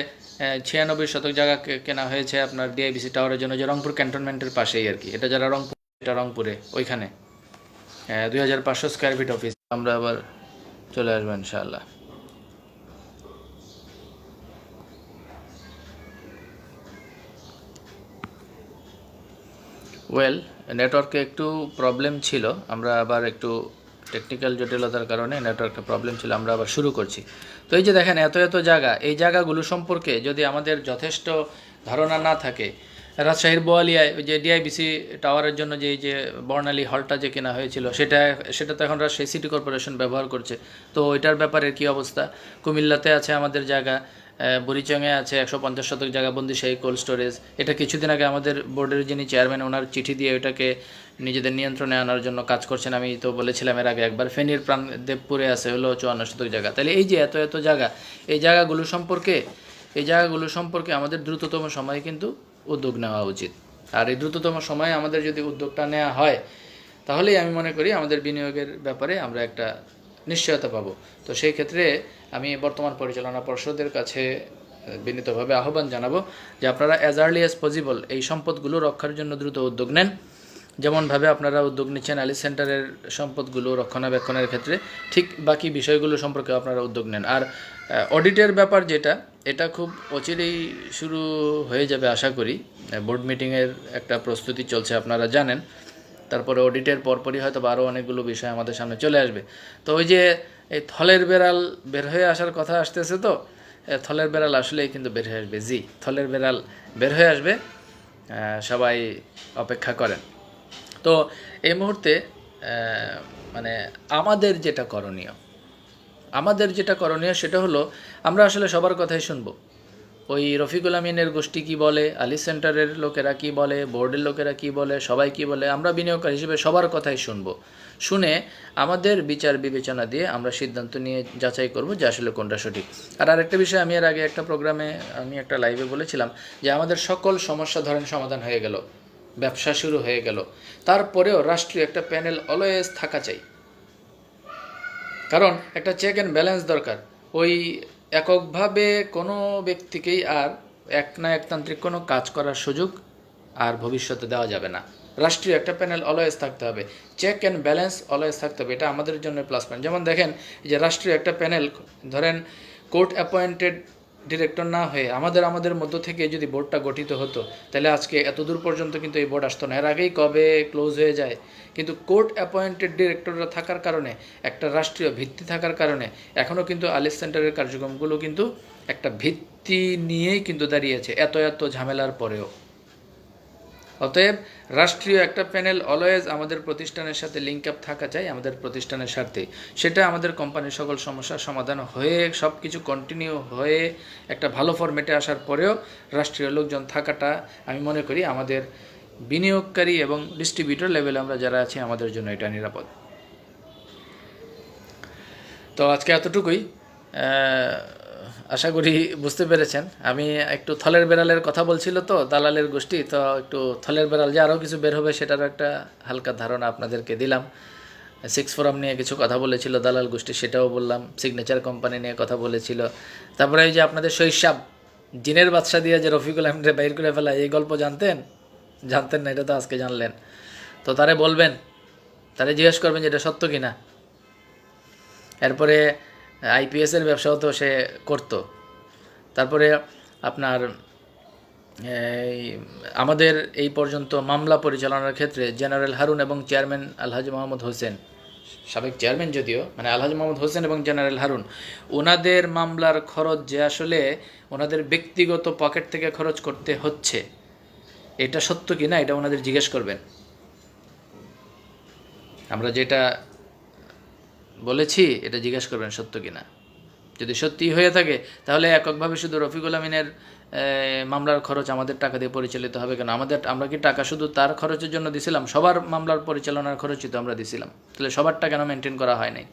96 শতক জায়গা কেনা হয়েছে আপনার ডিআইবিসি টাওয়ারের জন্য, যে রংপুর ক্যান্টনমেন্টের পাশেই আর কি। এটা যারা রংপুরে ওইখানে 2500 স্কোয়ার ফিট অফিস। আমরা আবার চলে আসবো ইনশাআল্লাহ। নেটওয়ার্কে একটু প্রবলেম ছিল, আমরা আবার একটু টেকনিক্যাল জটিলতার কারণে নেটওয়ার্কে প্রবলেম ছিল, আমরা আবার শুরু করছি। তো এই যে দেখেন এত জায়গা, এই জায়গাগুলো সম্পর্কে যদি আমাদের যথেষ্ট ধারণা না থাকে, রাজশাহীর বোয়ালিয়ায় যে ডিআইবিসি টাওয়ারের জন্য যে বর্ণালী হলটা যে কেনা হয়েছিল, সেটা তো এখন রাজশাহী সিটি কর্পোরেশন ব্যবহার করছে। তো এটার ব্যাপারে কী অবস্থা? কুমিল্লাতে আছে আমাদের জায়গা, বুড়িচংয়ে আছে 150 শতক জায়গা বন্দিশাহী কোল্ড স্টোরেজ। এটা কিছুদিন আগে আমাদের বোর্ডের যিনি চেয়ারম্যান, ওনার চিঠি দিয়ে এটাকে নিজেদের নিয়ন্ত্রণে আনার জন্য কাজ করছেন। আমি তো বলেছিলাম এর আগে একবার, ফেনীর দেবপুরে আছে হলো 54 শতক জায়গা। তাহলে এই যে এত জায়গা, এই জায়গাগুলো সম্পর্কে আমাদের দ্রুততম সময়ে কিন্তু উদ্যোগ নেওয়া উচিত। আর এই দ্রুততম সময়ে আমাদের যদি উদ্যোগটা নেওয়া হয়, তাহলেই আমি মনে করি আমাদের বিনিয়োগের ব্যাপারে আমরা একটা নিশ্চয়তা পাবো। তো সেই ক্ষেত্রে আমি বর্তমান পরিচালনা পর্ষদের কাছে বিনীতভাবে আহ্বান জানাবো যে আপনারা অ্যাজ আর্লি অ্যাজ পসিবল এই সম্পদগুলো রক্ষার জন্য দ্রুত উদ্যোগ নেন। যেমনভাবে আপনারা উদ্যোগ নিচ্ছেন আলিস সেন্টারের সম্পদগুলো রক্ষণাবেক্ষণের ক্ষেত্রে, ঠিক বাকি বিষয়গুলো সম্পর্কে আপনারা উদ্যোগ নেন। আর অডিটের ব্যাপার যেটা, এটা খুব অচিরেই শুরু হয়ে যাবে আশা করি। বোর্ড মিটিংয়ের একটা প্রস্তুতি চলছে, আপনারা জানেন। তারপরে অডিটের পরপরই হয়তো আরও অনেকগুলো বিষয় আমাদের সামনে চলে আসবে। তো ওই যে এই থলের বেড়াল বের হয়ে আসার কথা আসতেছে, তো থলের বেড়াল আসলেই কিন্তু বের হয়ে আসবে। থলের বেড়াল বের হয়ে আসবে, সবাই অপেক্ষা করেন। তো এই মুহূর্তে মানে আমাদের যেটা করণীয় সেটা হলো, আমরা আসলে সবার কথাই শুনবো। ওই রফিকুল আমিনের গোষ্ঠী কী বলে, আলিস সেন্টারের লোকেরা কী বলে, বোর্ডের লোকেরা কী বলে, সবাই কী বলে, আমরা বিনিয়োগকারী হিসেবে সবার কথাই শুনে আমাদের বিচার বিবেচনা দিয়ে আমরা সিদ্ধান্ত নিয়ে যাচাই করব যে আসলে কোনটা সঠিক। আর আরেকটা বিষয়, আমি এর আগে একটা প্রোগ্রামে, আমি একটা লাইভে বলেছিলাম যে আমাদের সকল সমস্যা ধরেন সমাধান হয়ে গেল, ব্যবসা শুরু হয়ে গেল, তারপরেও রাষ্ট্রীয় একটা প্যানেল অলওয়েজ থাকা চাই। কারণ একটা চেক অ্যান্ড ব্যালেন্স দরকার। ওই এককভাবে কোনো ব্যক্তিকেই আর একতান্ত্রিক কোনো কাজ করার সুযোগ আর ভবিষ্যতে দেওয়া যাবে না। রাষ্ট্রীয় একটা প্যানেল অলওয়েজ থাকতে হবে, চেক অ্যান্ড ব্যালেন্স অলওয়েজ থাকতে হবে, এটা আমাদের জন্য প্লাস পয়েন্ট। যেমন দেখেন যে রাষ্ট্রীয় একটা প্যানেল, ধরেন কোর্ট অ্যাপয়েন্টেড ডিরেক্টর না হয়ে আমাদের মধ্য থেকে যদি বোর্ডটা গঠিত হতো, তাহলে আজকে এত দূর পর্যন্ত কিন্তু এই বোর্ড আসতো না, এর আগেই কবে ক্লোজ হয়ে যায়। কিন্তু কোর্ট অ্যাপয়েন্টেড ডিরেক্টররা থাকার কারণে, একটা রাষ্ট্রীয় ভিত্তি থাকার কারণে এখনও কিন্তু আলিস সেন্টারের কার্যক্রমগুলো কিন্তু একটা ভিত্তি নিয়েই কিন্তু দাঁড়িয়েছে এত ঝামেলার পরেও। অতএব রাষ্ট্রীয় একটা প্যানেল অলওয়েজ আমাদের প্রতিষ্ঠানের সাথে লিঙ্ক আপ থাকা চাই, আমাদের প্রতিষ্ঠানের স্বার্থে। সেটা আমাদের কোম্পানির সকল সমস্যার সমাধান হয়ে সব কিছু কন্টিনিউ হয়ে একটা ভালো ফরম্যাটে আসার পরেও রাষ্ট্রীয় লোকজন থাকাটা আমি মনে করি আমাদের বিনিয়োগকারী এবং ডিস্ট্রিবিউটর লেভেলে আমরা যারা আছি আমাদের জন্য এটা নিরাপদ। তো আজকে এতটুকুই, আশা করি বুঝতে পেরেছেন। আমি একটু থলের বেড়ালের কথা বলছিল তো দালালের গোষ্ঠী, তো একটু থলের বেড়াল যে আরও কিছু বের হবে সেটারও একটা হালকা ধারণা আপনাদেরকে দিলাম। 6 ফোরাম নিয়ে কিছু কথা বলেছিল দালাল গোষ্ঠী, সেটাও বললাম। সিগনেচার কোম্পানি নিয়ে কথা বলেছিল। তারপরে এই যে আপনাদের শৈশব জিনের বাদশা দিয়ে যে রফিকুল আহমেদের বাইর করে ফেলা, এই গল্প জানতেন না? এটা তো আজকে জানলেন। তো তারে বলবেন, তারে জিজ্ঞেস করবেন যে এটা সত্য কিনা। এরপরে আইপিএসের ব্যবসাও তো সে করতো। তারপরে আপনার আমাদের এই পর্যন্ত মামলা পরিচালনার ক্ষেত্রে জেনারেল হারুন এবং চেয়ারম্যান আলহাজি মোহাম্মদ হোসেন, সাবেক চেয়ারম্যান যদিও, মানে আলহাজি মোহাম্মদ হোসেন এবং জেনারেল হারুন, ওনাদের মামলার খরচ যে আসলে ওনাদের ব্যক্তিগত পকেট থেকে খরচ করতে হচ্ছে, এটা সত্য কি না এটা ওনাদের জিজ্ঞেস করবেন। আমরা যেটা বলেছি এটা জিজ্ঞেস করবেন সত্য কি না। যদি সত্যি হয়ে থাকে তাহলে এককভাবে শুধু রফিকুল আমিনের মামলার খরচ আমাদের টাকা দিয়ে পরিচালিত হবে কেন? আমরা কি টাকা শুধু তার খরচের জন্য দিছিলাম? সবার মামলার পরিচালনার খরচই তো আমরা দিছিলাম। তাহলে সবারটা কেন মেনটেন করা হয় নাই?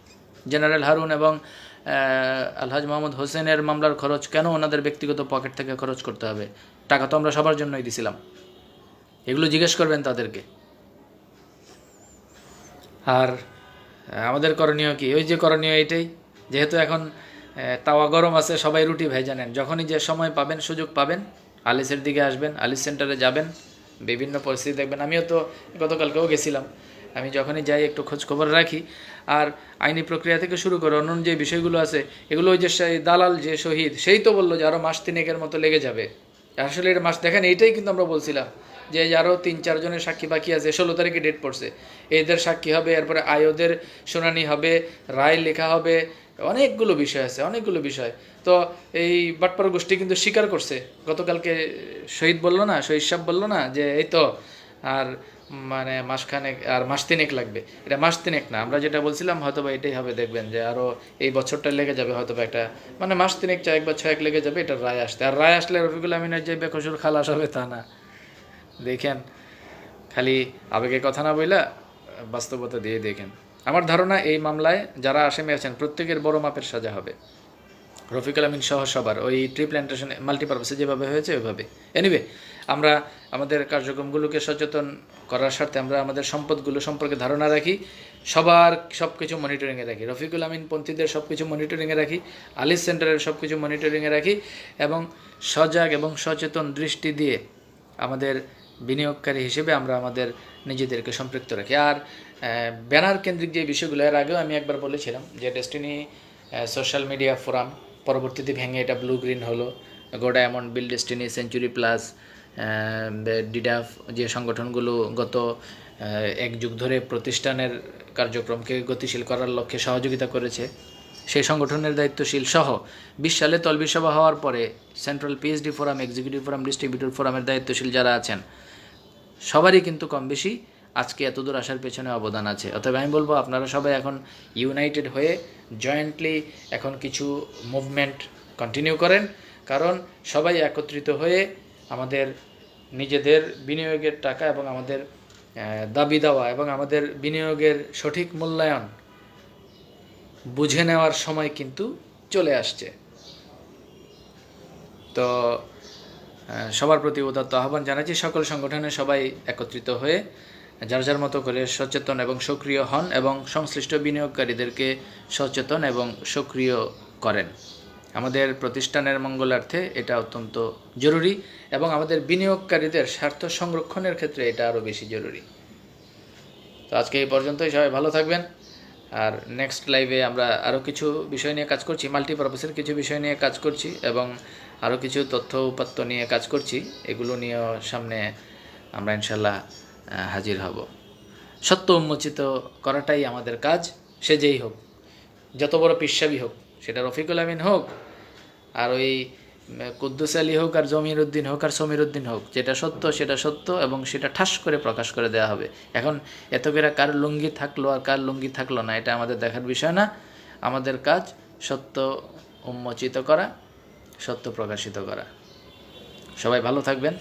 জেনারেল হারুন এবং আলহাজ মোহাম্মদ হোসেনের মামলার খরচ কেন ওনাদের ব্যক্তিগত পকেট থেকে খরচ করতে হবে? টাকা তো আমরা সবার জন্যই দিছিলাম। এগুলো জিজ্ঞেস করবেন তাদেরকে। আর আমাদের করণীয় কি? ওই যে করণীয় এইটাই, যেহেতু এখন তাওয়া গরম আছে, সবাই রুটি ভেজে নেন। যখনই যে সময় পাবেন, সুযোগ পাবেন, আলিসের দিকে আসবেন, আলিস সেন্টারে যাবেন, বিভিন্ন পরিস্থিতি দেখবেন। আমিও তো গতকালকেও গেছিলাম। আমি যখনই যাই একটু খোঁজ খবর রাখি। আর আইনি প্রক্রিয়া থেকে শুরু করে অন্য যে বিষয়গুলো আছে, এগুলো ওই যে দালাল যে শহীদ, সেই তো বললো যে আরও মাস 3-এর মতো লেগে যাবে। আসলে এটা মাস, দেখেন এইটাই কিন্তু আমরা বলছিলাম যে আরও 3-4 জনের সাক্ষী বাকি আছে। 16 তারিখে ডেট পড়ছে, এদের সাক্ষী হবে, এরপরে আয়োদের শুনানি হবে, রায় লেখা হবে, অনেকগুলো বিষয় আছে, অনেকগুলো বিষয়। তো এই বাটপাড়া গোষ্ঠী কিন্তু স্বীকার করছে। গতকালকে শহীদ বললো না, শহীদ সাহেব বললো না যে এই তো আর মানে মাসখানেক আর মাস 3 লাগবে। এটা মাস 3 না, আমরা যেটা বলছিলাম হয়তো বা এটাই হবে। দেখবেন যে আরও এই বছরটা লেগে যাবে হয়তো বা একটা, মানে মাস 3 1 বা 6 লেগে যাবে এটার রায় আসতে। আর রায় আসলে রফিকুল আমিনের যে বেকসুর খালাস হবে তা না। দেখেন, খালি আবেগে কথা না বইলা বাস্তবতা দিয়ে দেখেন। আমার ধারণা এই মামলায় যারা আসামি আছেন প্রত্যেকের বড় মাপের সাজা হবে। রফিকুল আমিন সহ সবার ওই ট্রি প্ল্যান্টেশন মাল্টিপারপাসে যেভাবে হয়েছে ওইভাবে। এনিওয়ে, আমরা আমাদের কার্যক্রমগুলোকে সচেতন করার স্বার্থে আমরা আমাদের সম্পদগুলো সম্পর্কে ধারণা রাখি, সবার সব কিছু মনিটরিংয়ে রাখি, রফিকুল আমিন পন্থীদের সব কিছু মনিটরিংয়ে রাখি, আলিস সেন্টারের সব কিছু মনিটরিংয়ে রাখি, এবং সজাগ এবং সচেতন দৃষ্টি দিয়ে আমাদের বিনিয়োগকারী হিসেবে আমরা আমাদের নিজেদেরকে সম্পৃক্ত রাখি। আর ব্যানার কেন্দ্রিক যে বিষয়গুলো, এর আগেও আমি একবার বলেছিলাম যে ডেস্টিনি সোশ্যাল মিডিয়া ফোরাম, পরবর্তীতে ভেঙে এটা ব্লু গ্রিন হলো, গো ডায়মন্ড, বিল ডেস্টিনি, সেঞ্চুরি প্লাস, ডিডাফ, যে সংগঠনগুলো গত 1 যুগ ধরে প্রতিষ্ঠানের কার্যক্রমকে গতিশীল করার লক্ষ্যে সহযোগিতা করেছে, সেই সংগঠনের দায়িত্বশীল সহ 20 সালে তলবি সভা হওয়ার পরে central PhD forum, executive forum, distributor ফোরামের দায়িত্বশীল যারা আছেন, সবারই কিন্তু কম বেশি আজকে এতদূর আসার পেছনে অবদান আছে। অতএব আমি বলবো আপনারা সবাই এখন ইউনাইটেড হয়ে জয়েন্টলি এখন কিছু মুভমেন্ট কন্টিনিউ করেন, কারণ সবাই একত্রিত হয়ে আমাদের নিজেদের বিনিয়োগের টাকা এবং আমাদের দাবি দেওয়া এবং আমাদের বিনিয়োগের সঠিক মূল্যায়ন বুঝে নেওয়ার সময় কিন্তু চলে আসছে। তো সবার প্রতি উদাত্ত আহ্বান জানাচ্ছি, সকল সংগঠনের সবাই একত্রিত হয়ে যার যার মতো করে সচেতন এবং সক্রিয় হন এবং সংশ্লিষ্ট বিনিয়োগকারীদেরকে সচেতন এবং সক্রিয় করেন। আমাদের প্রতিষ্ঠানের মঙ্গলার্থে এটা অত্যন্ত জরুরি এবং আমাদের বিনিয়োগকারীদের স্বার্থ সংরক্ষণের ক্ষেত্রে এটা আরও বেশি জরুরি। তো আজকে এই পর্যন্তই, সবাই ভালো থাকবেন। আর নেক্সট লাইভে আমরা আরও কিছু বিষয় নিয়ে কাজ করছি, মাল্টিপারপাসের কিছু বিষয় নিয়ে কাজ করছি এবং আরও কিছু তথ্য উপাত্ত নিয়ে কাজ করছি। এগুলো নিয়েও সামনে আমরা ইনশাল্লাহ হাজির হব। সত্য উন্মোচিত করাটাই আমাদের কাজ, সে যেই হোক, যত বড় পিসাবি হোক, সেটা রফিকুল আমিন হোক, আর ওই কুদ্দুস আলী হোক, আর জমির উদ্দিন হোক, আর সমীর উদ্দিন হোক, যেটা সত্য সেটা সত্য এবং সেটা ঠাস করে প্রকাশ করে দেওয়া হবে। এখন এত করে কার লুঙ্গি থাকলো আর কার লুঙ্গি থাকলো না, এটা আমাদের দেখার বিষয় না। আমাদের কাজ সত্য উন্মোচিত করা, সত্য প্রকাশিত করা। সবাই ভালো থাকবেন।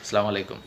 আসসালামু আলাইকুম।